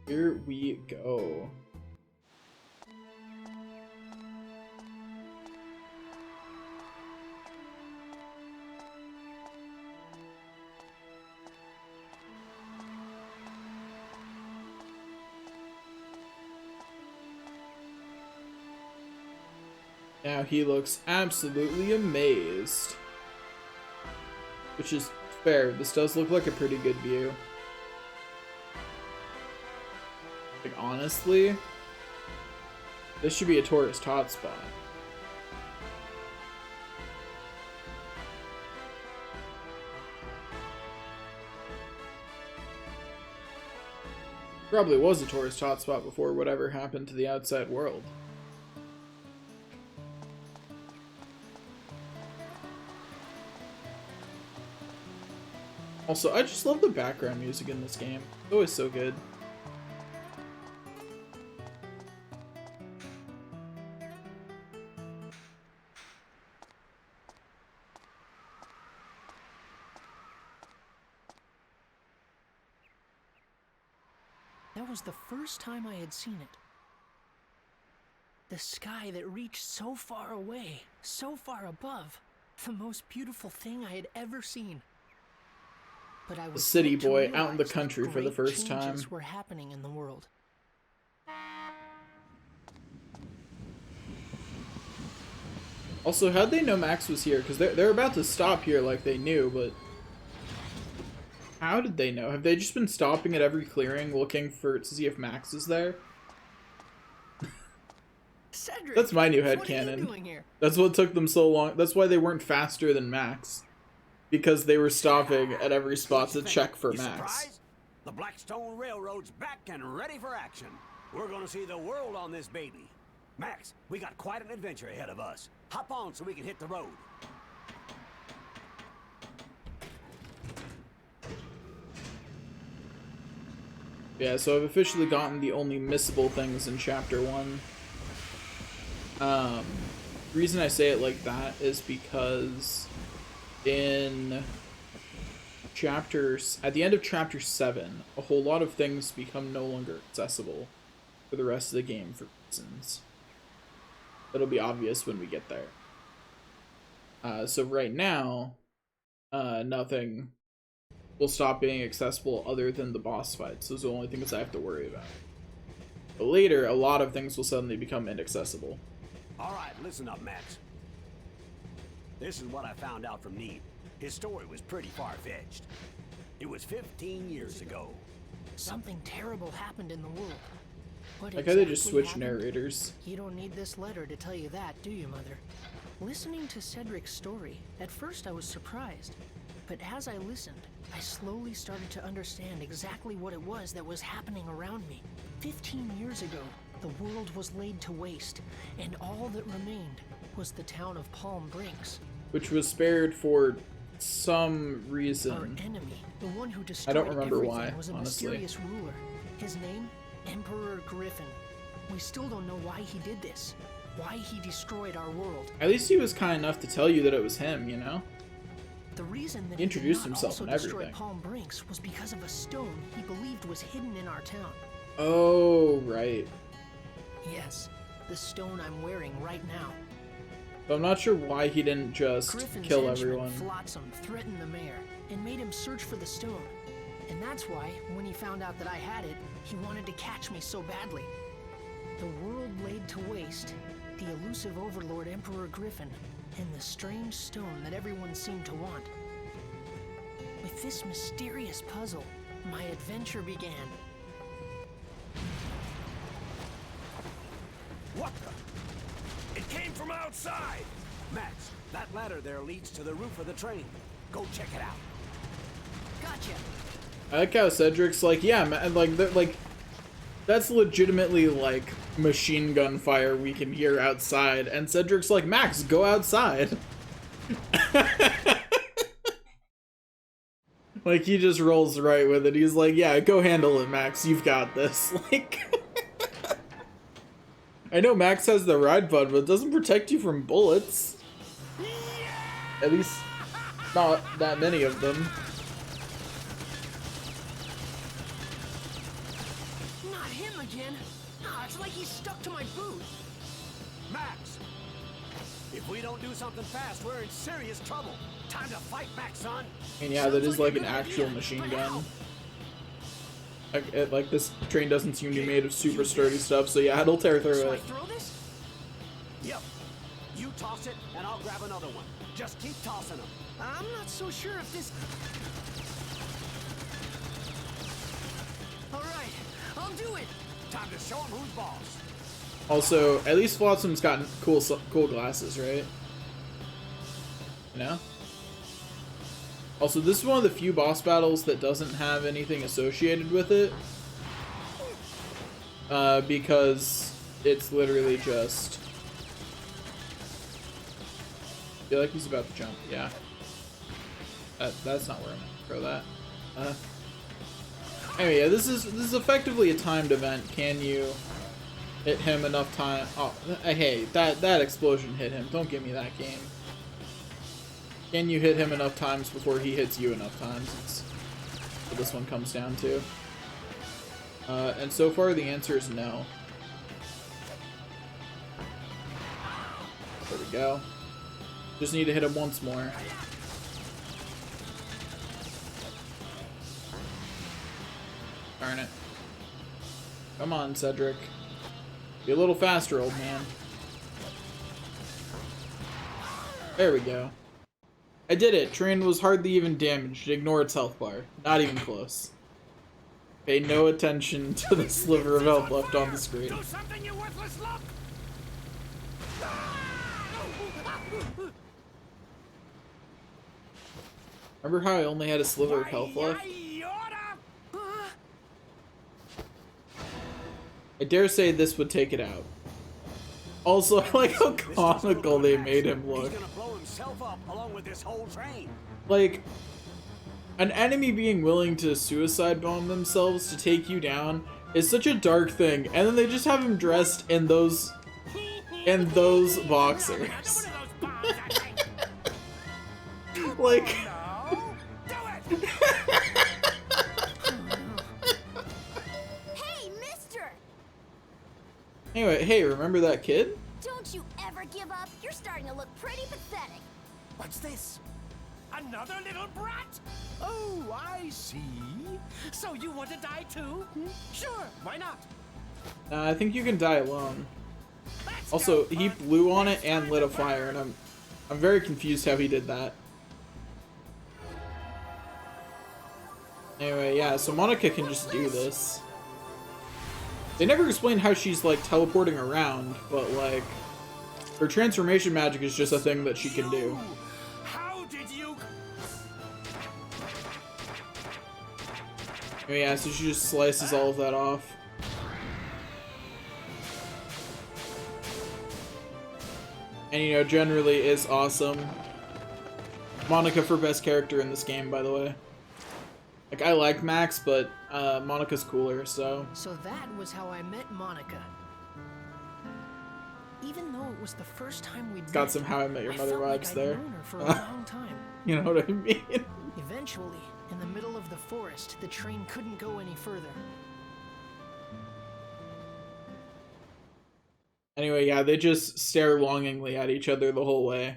Here we go. Now he looks absolutely amazed. Which is fair. This does look like a pretty good view. Like, honestly, this should be a tourist hotspot. Probably was a tourist hotspot before whatever happened to the outside world. Also, I just love the background music in this game. It's always so good. That was the first time I had seen it. The sky that reached so far away, so far above. The most beautiful thing I had ever seen. But I was A city yet to boy out in the realize country for the great first time. changes were happening in the world. Also, how'd they know Max was here? Because they're about to stop here like they knew, but... How did they know? Have they just been stopping at every clearing looking to see if Max is there? Cedric, That's my new what are you headcanon. doing here? That's what took them so long. That's why they weren't faster than Max. Because they were stopping at every spot to check for You Max. surprised? The Blackstone Railroad's back and ready for action. We're gonna see the world on this baby. Max, we got quite an adventure ahead of us. Hop on so we can hit the road. Yeah, so I've officially gotten the only missable things in Chapter 1. The reason I say it like that is because in at the end of Chapter 7, a whole lot of things become no longer accessible for the rest of the game for reasons. That'll be obvious when we get there. So right now, nothing will stop being accessible other than the boss fights. Those are the only things I have to worry about. But later, a lot of things will suddenly become inaccessible. All right, listen up, Max. This is what I found out from Neve. His story was pretty far-fetched. It was 15 years ago. Something terrible happened in the world. What Like how they just exactly switch happened? narrators. You don't need this letter to tell you that, do you, Mother? Listening to Cedric's story, at first I was surprised. But as I listened, I slowly started to understand exactly what it was that was happening around me. 15 years ago, the world was laid to waste, and all that remained was the town of Palm Brinks. Which was spared for some Our reason. enemy, the one who destroyed remember everything, why, was a honestly. mysterious ruler. His name, Emperor Griffin. We still don't know why he did this, why he destroyed our world. At least he was kind enough to tell you that it was him, you know? The reason that He introduced he did not himself also and destroy everything. Palm Brinks was because of a stone he believed was hidden in our town. Oh, right. Yes, the stone I'm wearing right now. But I'm not sure why he didn't just Griffin's kill henchman, everyone. Flotsam, threatened the mayor and made him search for the stone. And that's why, when he found out that I had it, he wanted to catch me so badly. The world laid to waste, the elusive overlord Emperor Griffin, and the strange stone that everyone seemed to want. With this mysterious puzzle, my adventure began. outside! Max, that ladder there leads to the roof of the train. Go check it out. Gotcha. I like how Cedric's like, yeah, man, like, that's legitimately like machine gun fire we can hear outside, and Cedric's like, Max, go outside. Like, he just rolls right with it. He's like, yeah, go handle it, Max. You've got this. Like, I know Max has the ride button, but it doesn't protect you from bullets. At least, not that many of them. Not him again. Ah, it's like he's stuck to my boot. Max! If we don't do something fast, we're in serious trouble. Time to fight back, son. And yeah, that is like an actual machine gun. Like this train doesn't seem to be made of super sturdy stuff, so yeah, it'll tear through Should I it. throw this? Yep. You toss it, and I'll grab another one. Just keep tossing them. I'm not so sure if this... Alright, I'll do it! Time to show them who's boss. Also, at least Flotsam's got cool glasses, right? You know? Also, this is one of the few boss battles that doesn't have anything associated with it. Because it's literally just... I feel like he's about to jump, yeah. That's not where I'm gonna throw that. Anyway, yeah, this is effectively a timed event. Can you hit him enough time? Oh, hey, that explosion hit him. Don't give me that game. Can you hit him enough times before he hits you enough times? It's what this one comes down to. And so far the answer is no. There we go. Just need to hit him once more. Darn it. Come on, Cedric. Be a little faster, old man. There we go. I did it. Train was hardly even damaged. Ignore its health bar. Not even close. Pay no attention to the sliver of health left on the screen. Do something, you worthless lump! Remember how I only had a sliver of health left? I dare say this would take it out. Also, I like how comical they made him look. He's gonna blow himself up along with this whole train. Like, an enemy being willing to suicide bomb themselves to take you down is such a dark thing, and then they just have him dressed in those boxers. Like, Hey, mister! anyway, hey, remember that kid? Don't you ever give up. You're starting to look pretty pathetic. What's this? Another little brat? Oh, I see. So you want to die too? Sure, why not? I think you can die alone. Let's Also, go, he bud. blew on it It's and time lit to a fire, burn. and I'm very confused how he did that. Anyway, yeah, so Monica can just do this. They never explain how she's, like, teleporting around, but, like, her transformation magic is just a thing that she can do. How did you? Anyway, yeah, so she just slices all of that off. And, you know, generally is awesome. Monica for best character in this game, by the way. Like, I like Max, but Monica's cooler, so... So that was how I met Monica. Even though it was the first time we'd Got met, some How I Met Your I Mother felt like vibes I'd there. known her for a long time. You know what I mean? Eventually, in the middle of the forest, the train couldn't go any further. Anyway, yeah, they just stare longingly at each other the whole way.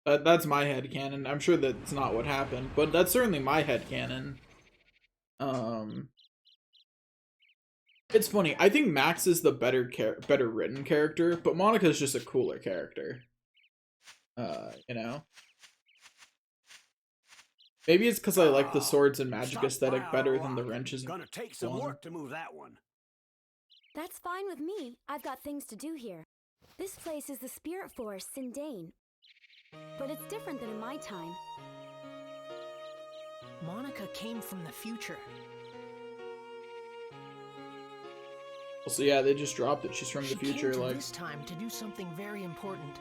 That's my headcanon. I'm sure that's not what happened, but that's certainly my headcanon. It's funny. I think Max is the better written character, but Monica's just a cooler character. You know? Maybe it's because I like the swords and magic Stop aesthetic by better our than the rock. wrenches. Gonna take some one. work to move that one. That's fine with me. I've got things to do here. This place is the Spirit Forest, Sindane. But it's different than in my time. Monica came from the future. So yeah, they just dropped it. She's from the future, She came to like. this time to do something very important.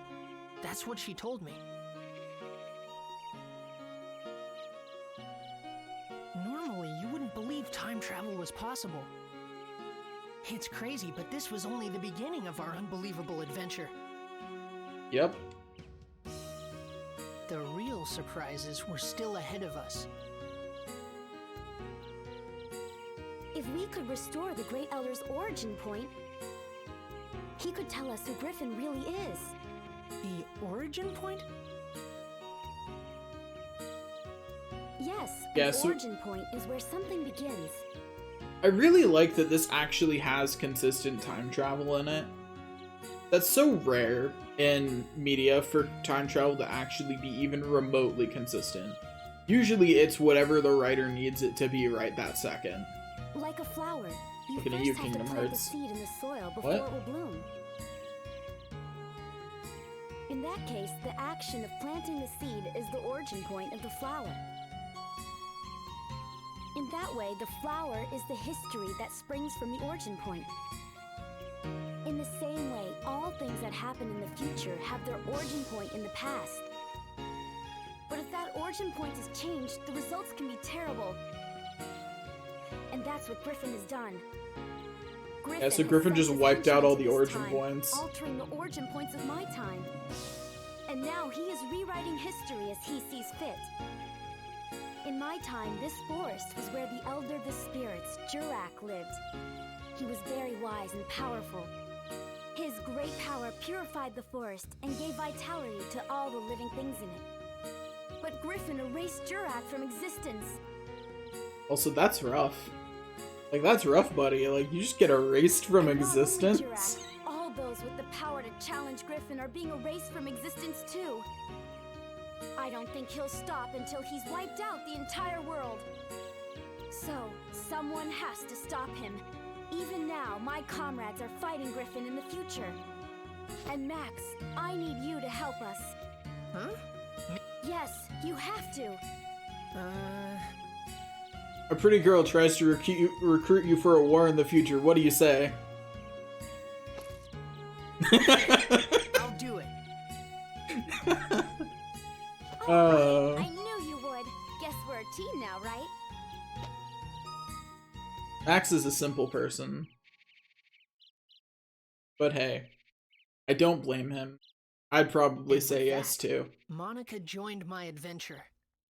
That's what she told me. Normally, you wouldn't believe time travel was possible. It's crazy, but this was only the beginning of our unbelievable adventure. Yep. The real surprises were still ahead of us. If we could restore the Great Elder's origin point, he could tell us who Griffin really is. The origin point? Yes, Yeah, the so- origin point is where something begins. I really like that this actually has consistent time travel in it. That's so rare in media for time travel to actually be even remotely consistent. Usually it's whatever the writer needs it to be right that second. Like a flower, you Looking at first you, have Kingdom to plant the Hearts. seed in the soil before What? it will bloom. In that case, the action of planting the seed is the origin point of the flower. In that way, the flower is the history that springs from the origin point. In the same way, all things that happen in the future have their origin point in the past. But if that origin point is changed, the results can be terrible. And that's what Griffin has done. Yeah, so has Griffin sent just his wiped out henchman all to the this origin time, points. altering the origin points of my time. And now he is rewriting history as he sees fit. In my time, this forest was where the Elder of the Spirits, Jurak, lived. He was very wise and powerful. His great power purified the forest and gave vitality to all the living things in it. But Griffin erased Jurak from existence. Also, that's rough. Like, that's rough, buddy. Like, you just get erased from And not only existence. Jurak, all those with the power to challenge Griffin are being erased from existence too. I don't think he'll stop until he's wiped out the entire world. So, someone has to stop him. Even now, my comrades are fighting Griffin in the future. And Max, I need you to help us. Huh? Yes, you have to. A pretty girl tries to recruit you for a war in the future. What do you say? I'll do it. Alright, I knew you would. Guess we're a team now, right? Max is a simple person. But hey, I don't blame him. I'd probably And say with yes that, too. Monica joined my adventure.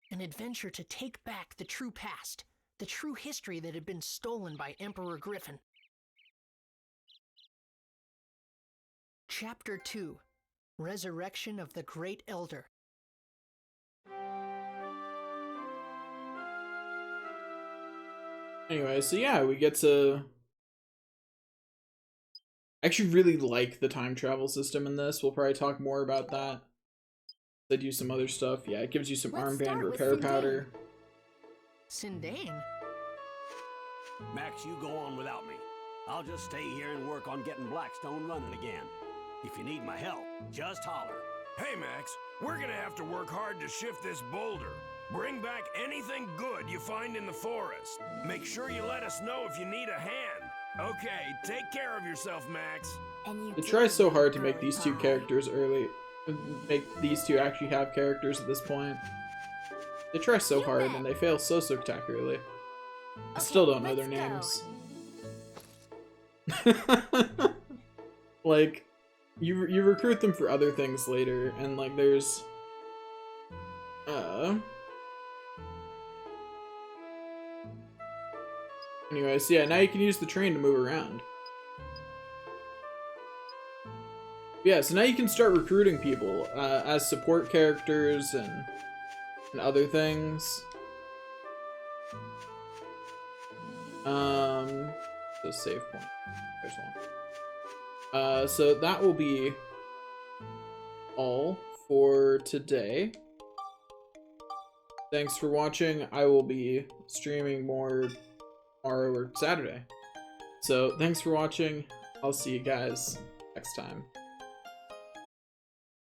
An adventure to take back the true past, the true history that had been stolen by Emperor Griffin. Chapter 2: Resurrection of the Great Elder. Anyway, so yeah, we get to... I actually really like the time travel system in this. We'll probably talk more about that. They do some other stuff. Yeah, it gives you some Let's armband start with repair Sindane. powder. Sindane? Max, you go on without me. I'll just stay here and work on getting Blackstone running again. If you need my help, just holler. Hey, Max, we're gonna have to work hard to shift this boulder. Bring back anything good you find in the forest. Make sure you let us know if you need a hand. Okay, take care of yourself, Max. And you They did try so that hard to make early these two pie. characters early. Make these two actually have characters at this point. They try so You hard bet. and they fail so spectacularly. I Okay, still don't know their let's names. Like, you recruit them for other things later, and like there's anyway, so yeah, now you can use the train to move around. Yeah, so now you can start recruiting people as support characters and other things. So save point. There's one. So that will be all for today. Thanks for watching. I will be streaming more tomorrow or Saturday. So thanks for watching. I'll see you guys next time.